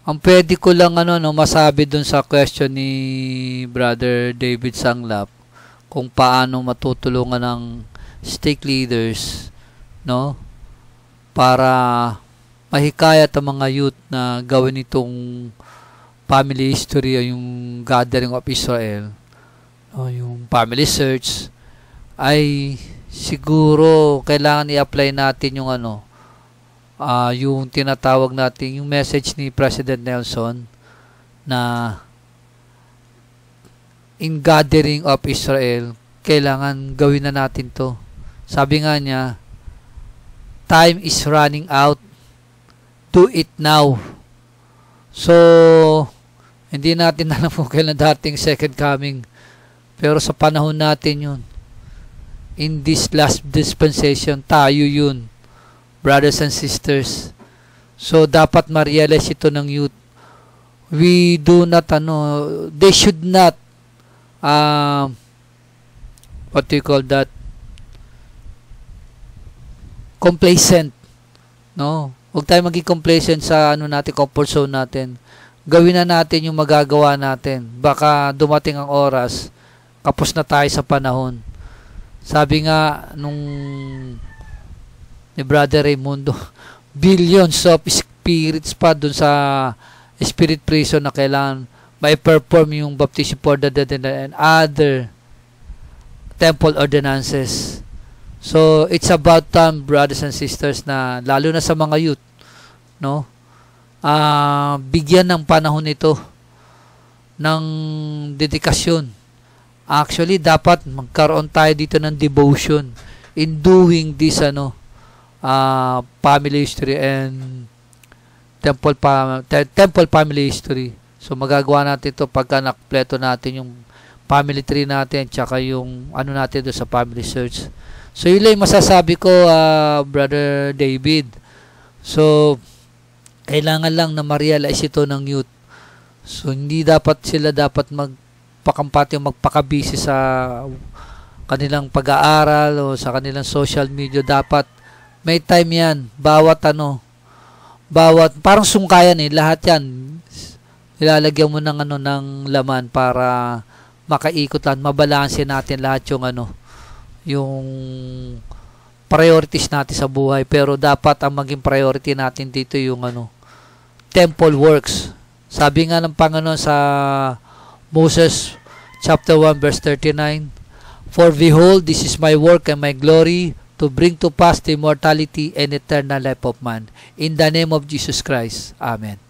Ang pwede ko lang masabi dun sa question ni Brother David Sanglap kung paano matutulungan ng stake leaders, no, para mahikayat ang mga youth na gawin itong family history o yung gathering of Israel, o yung family search, ay siguro kailangan i-apply natin yung yung tinatawag natin yung message ni President Nelson na in gathering of Israel, kailangan gawin na natin to. Sabi nga niya, time is running out, do it now. So hindi natin alam kung kailan dating second coming, pero sa panahon natin yun, in this last dispensation, tayo yun, brothers and sisters. So dapat ma-realize ito ng youth. We do not they should not what do you call that, complacent, no? Huwag tayo maging complacent sa natin, comfort zone natin. Gawin na natin yung magagawa natin. Baka dumating ang oras, kapos na tayo sa panahon. Sabi nga nung ni Brother Raimundo, billions of spirits pa dun sa spirit prison na kailangan may perform yung baptism for the dead and other temple ordinances. So it's about time, brothers and sisters, na lalo na sa mga youth, no, bigyan ng panahon ito ng dedikasyon. Actually, dapat magkaroon tayo dito ng devotion in doing this family history and temple family history. So magagawa natin ito pagka nakpleto natin yung family tree natin tsaka yung natin doon sa family search. So yun lang masasabi ko, Brother David. So kailangan lang na ma-realize ito ng youth. So hindi sila dapat magpakampati o magpakabisi sa kanilang pag-aaral o sa kanilang social media. Dapat may time yan. Bawat parang sungkayan lahat yan ilalagyan mo ng ng laman para makaikot mabalanse natin lahat yung priorities natin sa buhay. Pero dapat ang maging priority natin dito yung temple works. Sabi nga ng Panginoon sa Moses chapter 1 verse 39, for behold, this is my work and my glory, to bring to pass the immortality and eternal life of man. In the name of Jesus Christ. Amen.